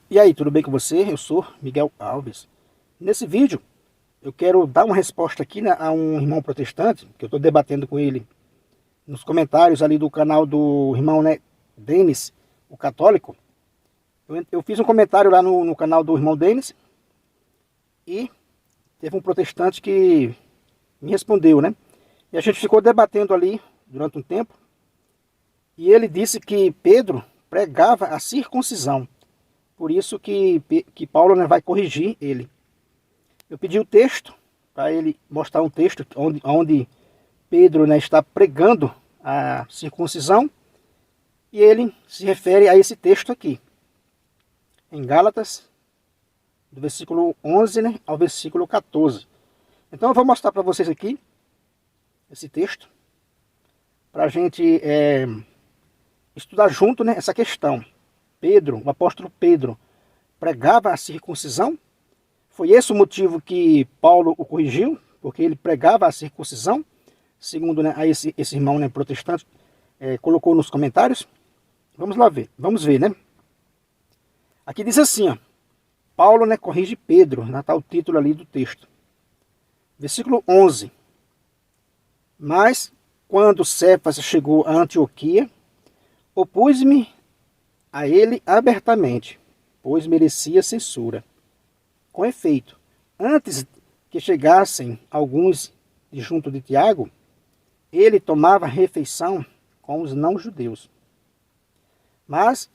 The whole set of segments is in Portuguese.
E aí, tudo bem com você? Eu sou Miguel Alves. Nesse vídeo, eu quero dar uma resposta aqui, né, a um irmão protestante, que eu estou debatendo com ele nos comentários ali do canal do irmão, né, Denis, o católico. Eu fiz um comentário lá no canal do irmão Denis e teve um protestante que me respondeu, né? E a gente ficou debatendo ali durante um tempo e ele disse que Pedro pregava a circuncisão. Por isso que Paulo, né, vai corrigir ele. Eu pedi o texto para ele mostrar um texto onde Pedro, né, está pregando a circuncisão e ele se refere a esse texto aqui, em Gálatas, do versículo 11, né, ao versículo 14. Então eu vou mostrar para vocês aqui esse texto para a gente estudar junto, né, essa questão. Pedro, o apóstolo Pedro, pregava a circuncisão? Foi esse o motivo que Paulo o corrigiu? Porque ele pregava a circuncisão? Segundo, né, a esse irmão, né, protestante colocou nos comentários. Vamos lá ver. Vamos ver, né? Aqui diz assim, ó. Paulo, né, corrige Pedro. Está o título ali do texto. Versículo 11. Mas, quando Cefas chegou a Antioquia, opus-me a ele abertamente, pois merecia censura. Com efeito, antes que chegassem alguns de junto de Tiago, ele tomava refeição com os não-judeus. Mas,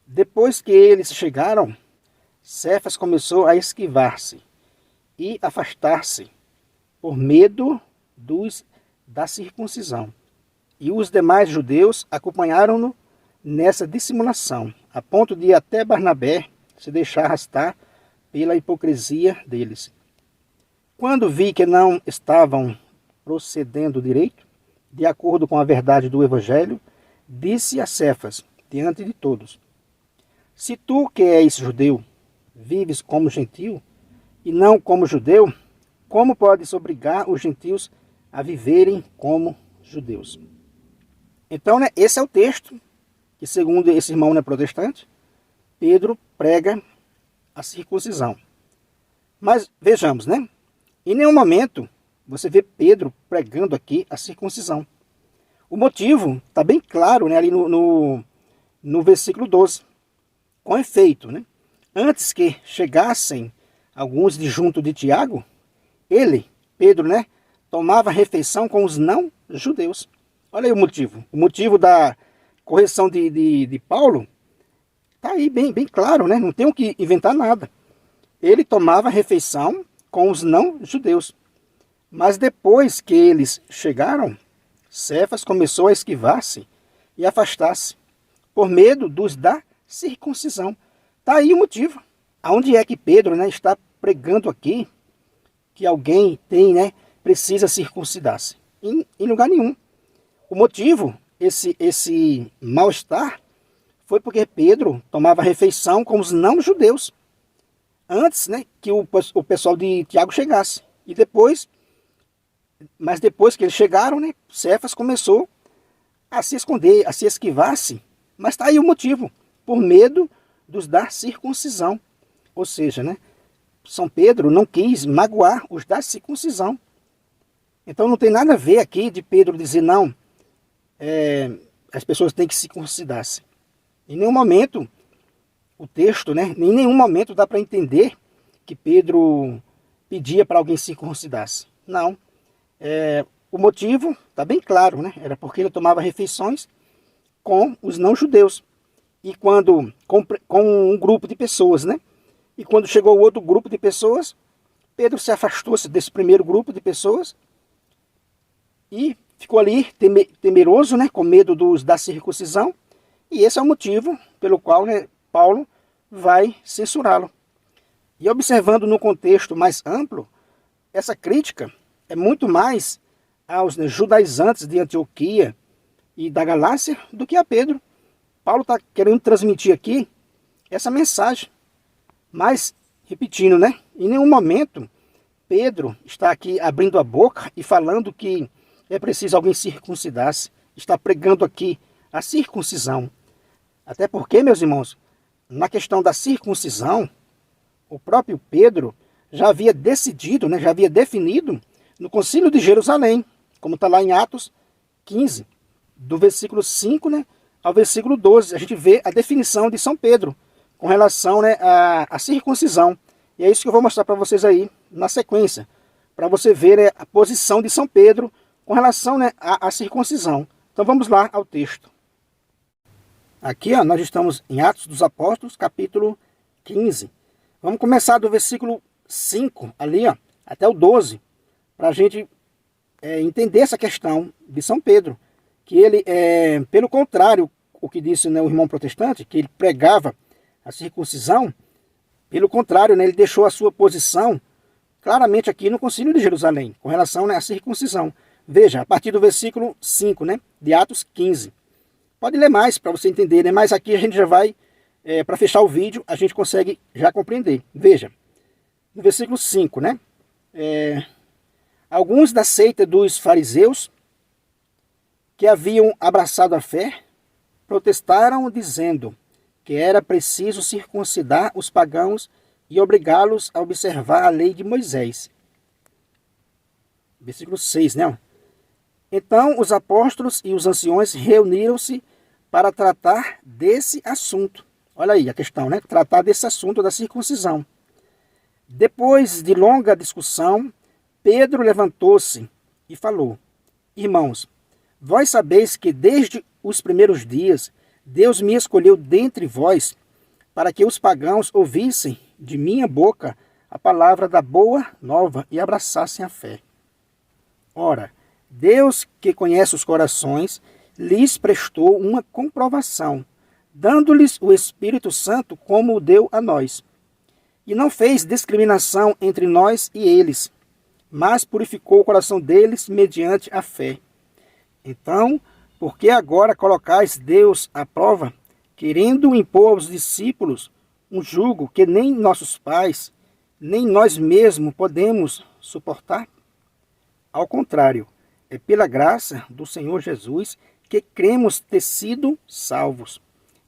depois que eles chegaram, Cefas começou a esquivar-se e afastar-se, por medo da circuncisão. E os demais judeus acompanharam-no nessa dissimulação, a ponto de até Barnabé se deixar arrastar pela hipocrisia deles. Quando vi que não estavam procedendo direito, de acordo com a verdade do Evangelho, disse a Cefas, diante de todos: se tu que és judeu, vives como gentio, e não como judeu, como podes obrigar os gentios a viverem como judeus? Então, né, esse é o texto que, segundo esse irmão, né, protestante, Pedro prega a circuncisão. Mas vejamos, né? Em nenhum momento você vê Pedro pregando aqui a circuncisão. O motivo está bem claro, né, ali no versículo 12. Com efeito, né? Antes que chegassem alguns de junto de Tiago, ele, Pedro, né, tomava refeição com os não-judeus. Olha aí o motivo. O motivo da correção de Paulo está aí bem claro, né? Não tem o que inventar nada. Ele tomava refeição com os não-judeus. Mas depois que eles chegaram, Cefas começou a esquivar-se e afastar-se, por medo dos da circuncisão. Está aí o motivo. Aonde é que Pedro, né, está pregando aqui que alguém precisa circuncidar-se? Em lugar nenhum. O motivo, esse mal-estar, foi porque Pedro tomava refeição com os não-judeus, antes, né, que o pessoal de Tiago chegasse. Mas depois que eles chegaram, né, Cefas começou a se esconder, a se esquivar-se. Mas está aí o motivo, por medo dos da circuncisão. Ou seja, né, São Pedro não quis magoar os da circuncisão. Então não tem nada a ver aqui de Pedro dizer não, as pessoas têm que circuncidar-se. Em nenhum momento o texto, né, em nenhum momento dá para entender que Pedro pedia para alguém circuncidar-se. Não. O motivo está bem claro, né? Era porque ele tomava refeições com os não-judeus. E quando com um grupo de pessoas, né? E quando chegou outro grupo de pessoas, Pedro se afastou-se desse primeiro grupo de pessoas e ficou ali temeroso, né? Com medo da circuncisão. E esse é o motivo pelo qual, né, Paulo vai censurá-lo. E observando no contexto mais amplo, essa crítica é muito mais aos, né, judaizantes de Antioquia e da Galácia do que a Pedro. Paulo está querendo transmitir aqui essa mensagem. Mas, repetindo, né, em nenhum momento Pedro está aqui abrindo a boca e falando que é preciso alguém circuncidar-se. Está pregando aqui a circuncisão. Até porque, meus irmãos, na questão da circuncisão, o próprio Pedro já havia decidido, né, já havia definido no Concílio de Jerusalém, como está lá em Atos 15, do versículo 5, né, ao versículo 12. A gente vê a definição de São Pedro com relação, né, à circuncisão. E é isso que eu vou mostrar para vocês aí na sequência, para você ver, né, a posição de São Pedro com relação, né, à circuncisão. Então vamos lá ao texto. Aqui, ó, nós estamos em Atos dos Apóstolos, capítulo 15. Vamos começar do versículo 5 ali, ó, até o 12, para a gente entender essa questão de São Pedro, que ele, pelo contrário, o que disse, né, o irmão protestante, que ele pregava a circuncisão, pelo contrário, né, ele deixou a sua posição claramente aqui no Concílio de Jerusalém, com relação, né, à circuncisão. Veja, a partir do versículo 5, né, de Atos 15. Pode ler mais para você entender, né, mas aqui a gente já vai, para fechar o vídeo, a gente consegue já compreender. Veja, no versículo 5, né, alguns da seita dos fariseus, que haviam abraçado a fé, protestaram dizendo que era preciso circuncidar os pagãos e obrigá-los a observar a lei de Moisés. Versículo 6, né? Então os apóstolos e os anciões reuniram-se para tratar desse assunto. Olha aí a questão, né? Tratar desse assunto da circuncisão. Depois de longa discussão, Pedro levantou-se e falou: Irmãos, vós sabeis que desde os primeiros dias Deus me escolheu dentre vós para que os pagãos ouvissem de minha boca a palavra da boa nova e abraçassem a fé. Ora, Deus, que conhece os corações, lhes prestou uma comprovação, dando-lhes o Espírito Santo como o deu a nós. E não fez discriminação entre nós e eles, mas purificou o coração deles mediante a fé. Então, por que agora colocais Deus à prova, querendo impor aos discípulos um jugo que nem nossos pais, nem nós mesmos podemos suportar? Ao contrário, é pela graça do Senhor Jesus que cremos ter sido salvos,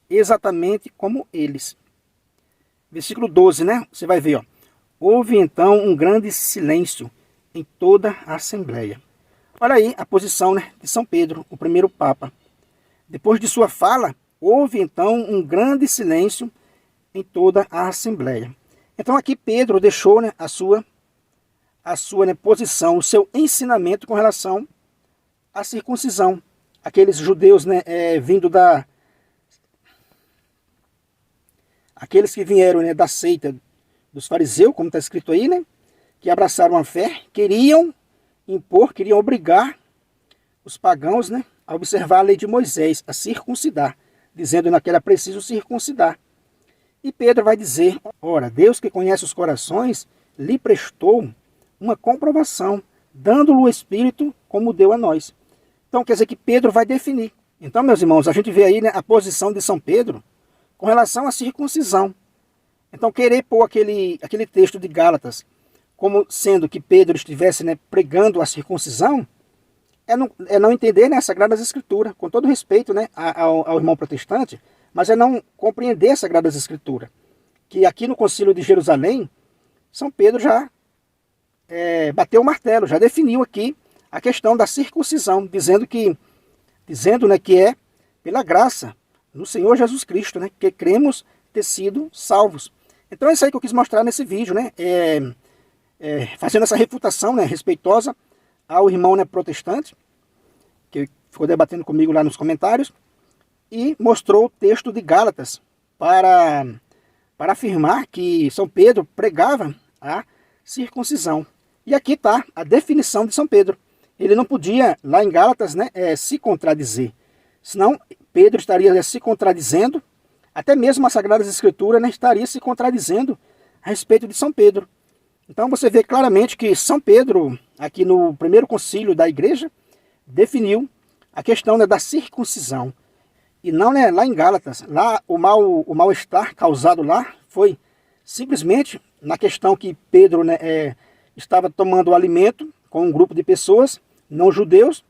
exatamente como eles. Versículo 12, né? Você vai ver, ó. Houve então um grande silêncio em toda a Assembleia. Olha aí a posição, né, de São Pedro, o primeiro Papa. Depois de sua fala, houve então um grande silêncio em toda a Assembleia. Então aqui Pedro deixou, né, a sua né, posição, o seu ensinamento com relação à circuncisão. Aqueles judeus, né, aqueles que vieram, né, da seita dos fariseus, como está escrito aí, né, que abraçaram a fé, queriam obrigar os pagãos, né, a observar a lei de Moisés, a circuncidar, dizendo que era preciso circuncidar. E Pedro vai dizer: ora, Deus que conhece os corações, lhe prestou uma comprovação, dando-lhe o Espírito como deu a nós. Então quer dizer que Pedro vai definir. Então, meus irmãos, a gente vê aí, né, a posição de São Pedro com relação à circuncisão. Então querer pôr aquele texto de Gálatas como sendo que Pedro estivesse, né, pregando a circuncisão, é não entender, né, as Sagradas Escrituras, com todo respeito, né, ao irmão protestante, mas é não compreender as Sagradas Escrituras. Que aqui no Concílio de Jerusalém, São Pedro já bateu o martelo, já definiu aqui a questão da circuncisão, dizendo, né, que é pela graça no Senhor Jesus Cristo, né, que cremos ter sido salvos. Então é isso aí que eu quis mostrar nesse vídeo, né, fazendo essa refutação, né, respeitosa ao irmão, né, protestante, que ficou debatendo comigo lá nos comentários, e mostrou o texto de Gálatas para afirmar que São Pedro pregava a circuncisão. E aqui está a definição de São Pedro. Ele não podia, lá em Gálatas, né, se contradizer. Senão, Pedro estaria se contradizendo, até mesmo as Sagradas Escrituras, né, estaria se contradizendo a respeito de São Pedro. Então você vê claramente que São Pedro, aqui no primeiro concílio da igreja, definiu a questão, né, da circuncisão. E não, né, lá em Gálatas. Lá o mal-estar causado lá foi simplesmente na questão que Pedro, né, estava tomando o alimento com um grupo de pessoas não judeus.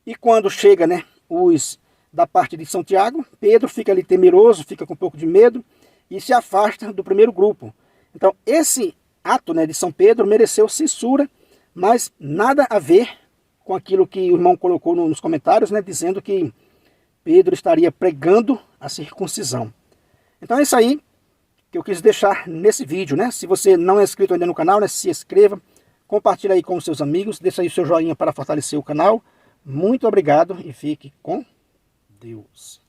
E quando chega, né, os da parte de São Tiago, Pedro fica ali temeroso, fica com um pouco de medo. e se afasta do primeiro grupo. Então esse ato, né, de São Pedro mereceu censura, mas nada a ver com aquilo que o irmão colocou nos comentários, né, dizendo que Pedro estaria pregando a circuncisão. Então é isso aí que eu quis deixar nesse vídeo, né? Se você não é inscrito ainda no canal, né, se inscreva, compartilhe aí com os seus amigos, deixa aí o seu joinha para fortalecer o canal. Muito obrigado e fique com Deus.